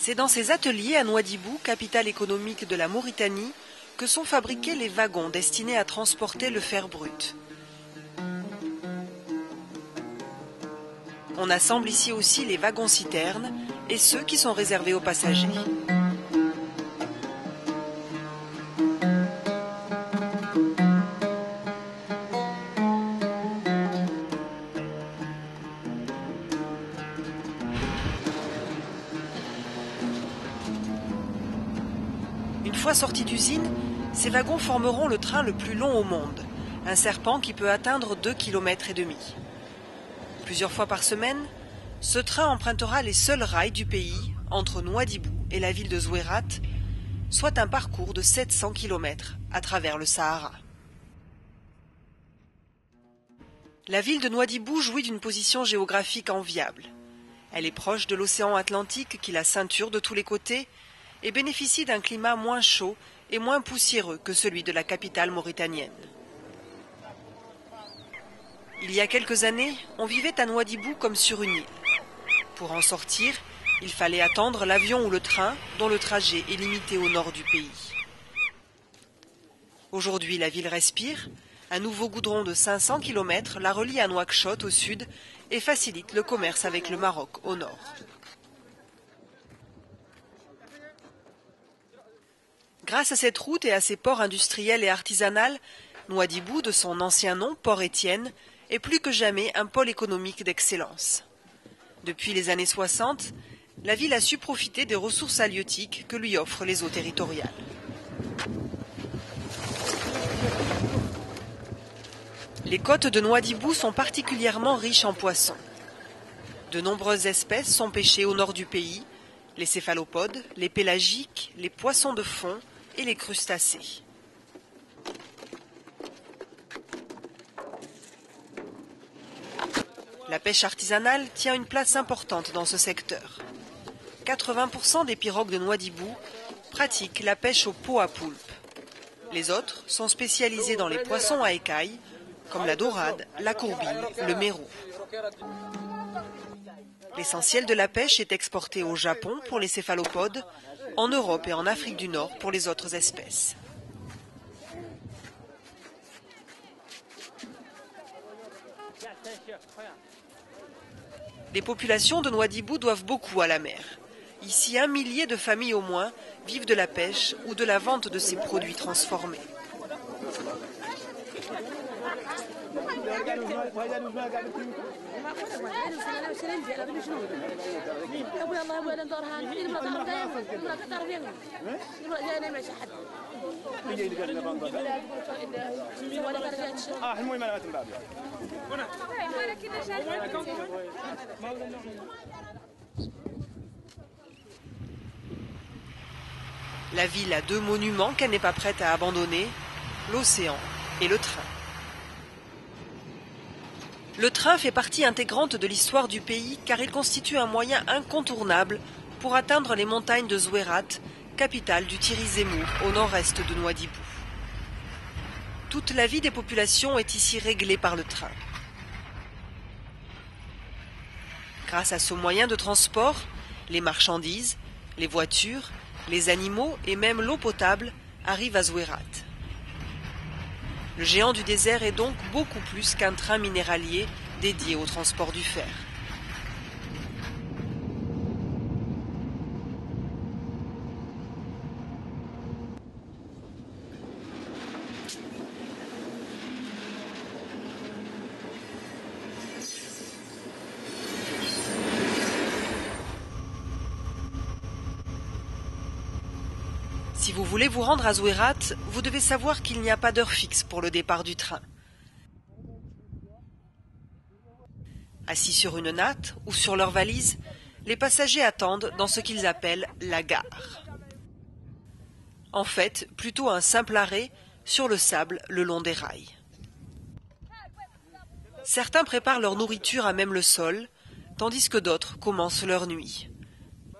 C'est dans ces ateliers à Nouadhibou, capitale économique de la Mauritanie, que sont fabriqués les wagons destinés à transporter le fer brut. On assemble ici aussi les wagons-citernes et ceux qui sont réservés aux passagers. Une fois sortis d'usine, ces wagons formeront le train le plus long au monde, un serpent qui peut atteindre 2,5 km. Plusieurs fois par semaine, ce train empruntera les seuls rails du pays entre Nouadhibou et la ville de Zouérat, soit un parcours de 700 km à travers le Sahara. La ville de Nouadhibou jouit d'une position géographique enviable. Elle est proche de l'océan Atlantique qui la ceinture de tous les côtés et bénéficie d'un climat moins chaud et moins poussiéreux que celui de la capitale mauritanienne. Il y a quelques années, on vivait à Nouadhibou comme sur une île. Pour en sortir, il fallait attendre l'avion ou le train dont le trajet est limité au nord du pays. Aujourd'hui, la ville respire. Un nouveau goudron de 500 km la relie à Nouakchott au sud et facilite le commerce avec le Maroc au nord. Grâce à cette route et à ses ports industriels et artisanaux, Nouadhibou, de son ancien nom, Port Étienne, est plus que jamais un pôle économique d'excellence. Depuis les années 60, la ville a su profiter des ressources halieutiques que lui offrent les eaux territoriales. Les côtes de Nouadhibou sont particulièrement riches en poissons. De nombreuses espèces sont pêchées au nord du pays, les céphalopodes, les pélagiques, les poissons de fond et les crustacés. La pêche artisanale tient une place importante dans ce secteur. 80% des pirogues de Nouadhibou pratiquent la pêche au pot à poulpe. Les autres sont spécialisés dans les poissons à écailles, comme la dorade, la courbille, le mérou. L'essentiel de la pêche est exporté au Japon pour les céphalopodes, en Europe et en Afrique du Nord pour les autres espèces. Les populations de Nouadhibou doivent beaucoup à la mer. Ici, 1 millier de familles au moins vivent de la pêche ou de la vente de ces produits transformés. La ville a 2 monuments qu'elle n'est pas prête à abandonner, l'océan et le train. Le train fait partie intégrante de l'histoire du pays car il constitue un moyen incontournable pour atteindre les montagnes de Zouérat, capitale du Tiris Zemmour, au nord-est de Nouadhibou. Toute la vie des populations est ici réglée par le train. Grâce à ce moyen de transport, les marchandises, les voitures, les animaux et même l'eau potable arrivent à Zouérat. Le géant du désert est donc beaucoup plus qu'un train minéralier dédié au transport du fer. Si vous voulez vous rendre à Zouérat, vous devez savoir qu'il n'y a pas d'heure fixe pour le départ du train. Assis sur une natte ou sur leur valise, les passagers attendent dans ce qu'ils appellent la gare. En fait, plutôt un simple arrêt sur le sable le long des rails. Certains préparent leur nourriture à même le sol, tandis que d'autres commencent leur nuit.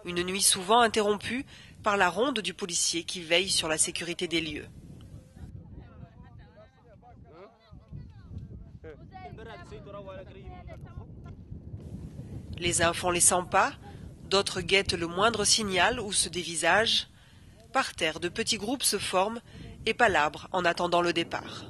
Une nuit souvent interrompue par la ronde du policier qui veille sur la sécurité des lieux. Les uns font les 100 pas, D'autres guettent le moindre signal ou se dévisagent. Par terre, de petits groupes se forment et palabrent en attendant le départ.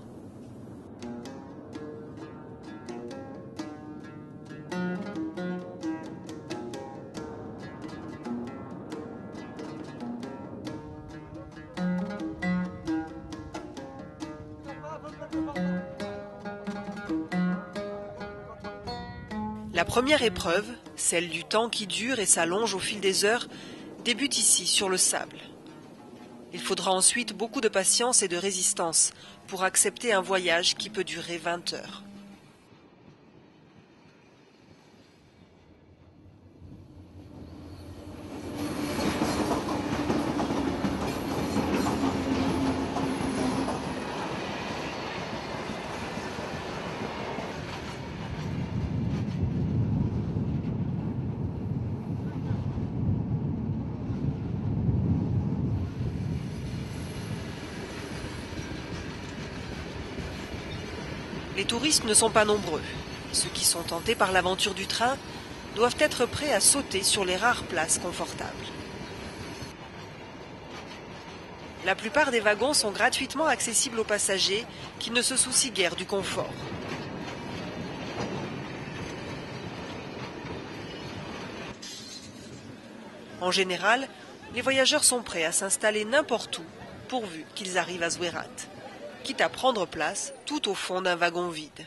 La première épreuve, celle du temps qui dure et s'allonge au fil des heures, débute ici, sur le sable. Il faudra ensuite beaucoup de patience et de résistance pour accepter un voyage qui peut durer 20 heures. Les touristes ne sont pas nombreux. Ceux qui sont tentés par l'aventure du train doivent être prêts à sauter sur les rares places confortables. La plupart des wagons sont gratuitement accessibles aux passagers qui ne se soucient guère du confort. En général, les voyageurs sont prêts à s'installer n'importe où, pourvu qu'ils arrivent à Zouérat, quitte à prendre place tout au fond d'un wagon vide.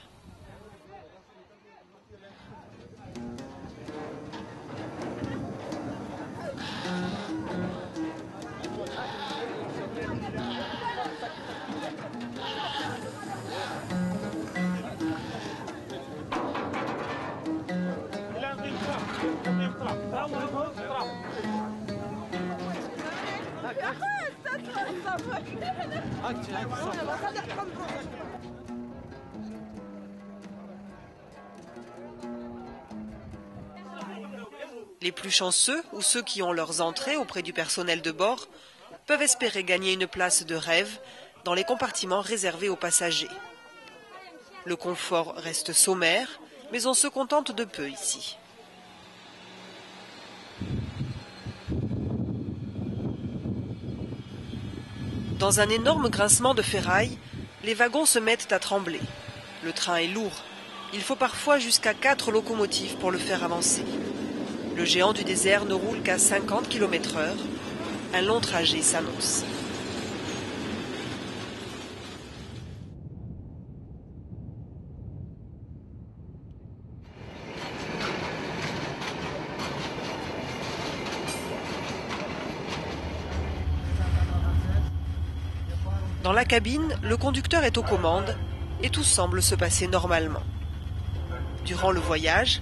Les plus chanceux, ou ceux qui ont leurs entrées auprès du personnel de bord, peuvent espérer gagner une place de rêve dans les compartiments réservés aux passagers. Le confort reste sommaire, mais on se contente de peu ici. Dans un énorme grincement de ferraille, les wagons se mettent à trembler. Le train est lourd. Il faut parfois jusqu'à 4 locomotives pour le faire avancer. Le géant du désert ne roule qu'à 50 km/h. Un long trajet s'annonce. Dans la cabine, le conducteur est aux commandes et tout semble se passer normalement. Durant le voyage,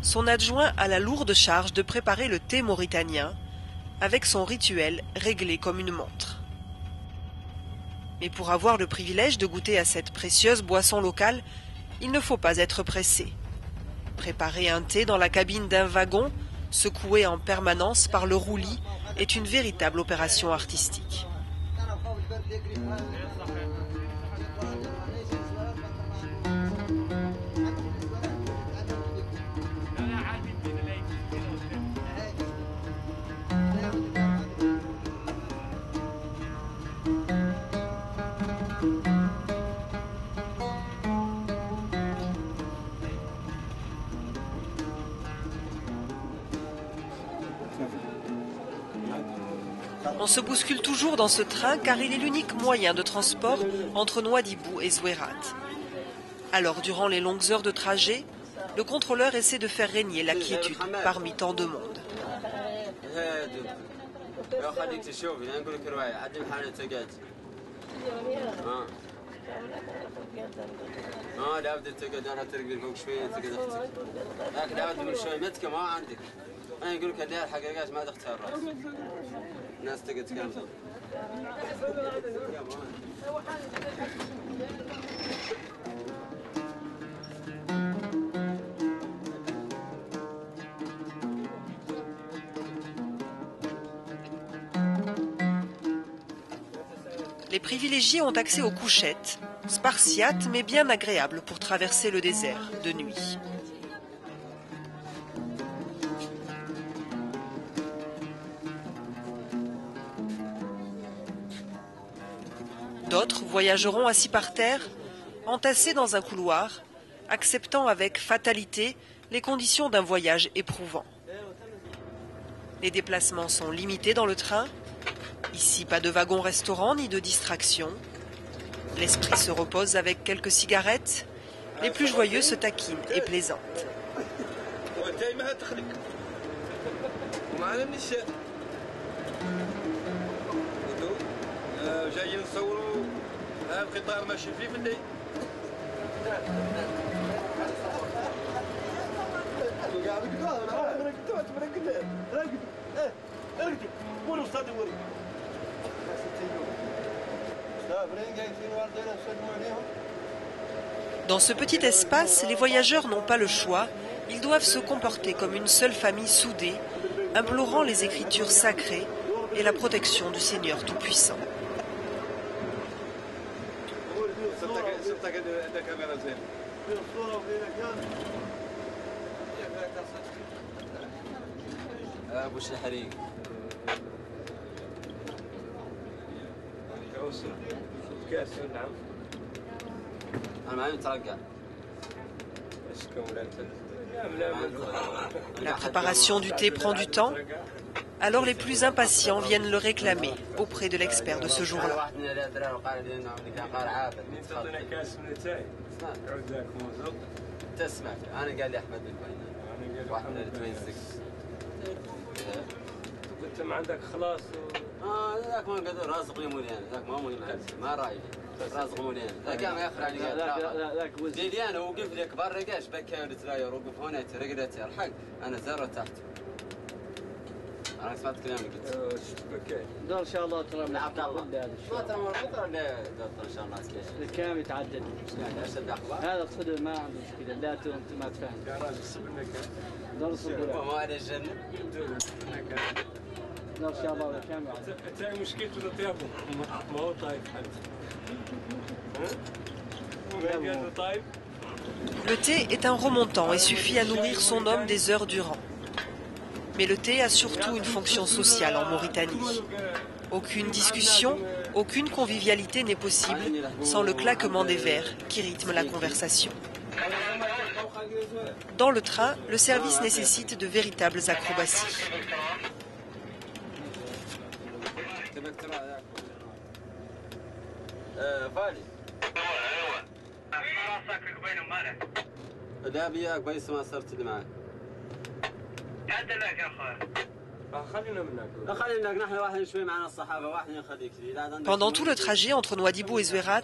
son adjoint a la lourde charge de préparer le thé mauritanien, avec son rituel réglé comme une montre. Mais pour avoir le privilège de goûter à cette précieuse boisson locale, il ne faut pas être pressé. Préparer un thé dans la cabine d'un wagon, secoué en permanence par le roulis, est une véritable opération artistique. On se bouscule toujours dans ce train car il est l'unique moyen de transport entre Nouadhibou et Zouérat. Alors, durant les longues heures de trajet, le contrôleur essaie de faire régner la quiétude parmi tant de monde. Les privilégiés ont accès aux couchettes, spartiates mais bien agréables pour traverser le désert de nuit. D'autres voyageront assis par terre, entassés dans un couloir, acceptant avec fatalité les conditions d'un voyage éprouvant. Les déplacements sont limités dans le train. Ici, pas de wagon-restaurant ni de distraction. L'esprit se repose avec quelques cigarettes. Les plus joyeux se taquinent et plaisantent. Dans ce petit espace, les voyageurs n'ont pas le choix. Ils doivent se comporter comme une seule famille soudée, implorant les écritures sacrées et la protection du Seigneur Tout-Puissant. La préparation du thé prend du temps, alors les plus impatients viennent le réclamer auprès de l'expert de ce jour-là. رازق مولين ذاك ما يخرع ذاك ديالي انا وقف لي كبار رقاش بكى لا وقف هنا ترقدت الحق انا زر تحت انا سمعت كلامك قلت دور ان شاء الله ترى من عبد الله ما ترى مرة لا ان شاء الله الكلام يتعدد هذا صدق ما عنده مشكله لا انت ما تفهم يا راجل صبرنا دور صبر ما على الجنه دور ان شاء الله الكلام يعدد مشكلته طيابه ما هو طايف Le thé est un remontant et suffit à nourrir son homme des heures durant. Mais le thé a surtout une fonction sociale en Mauritanie. Aucune discussion, aucune convivialité n'est possible sans le claquement des verres qui rythme la conversation. Dans le train, le service nécessite de véritables acrobaties. Pendant tout le trajet entre Nouadhibou et Zouérat,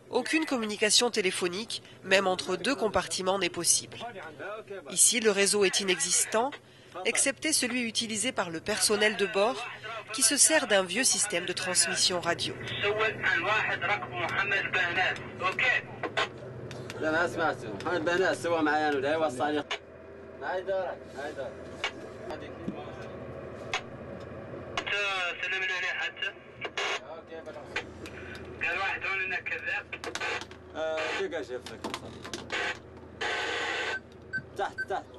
aucune communication téléphonique, même entre deux compartiments, n'est possible. Ici, le réseau est inexistant, excepté celui utilisé par le personnel de bord, qui se sert d'un vieux système de transmission radio. تحت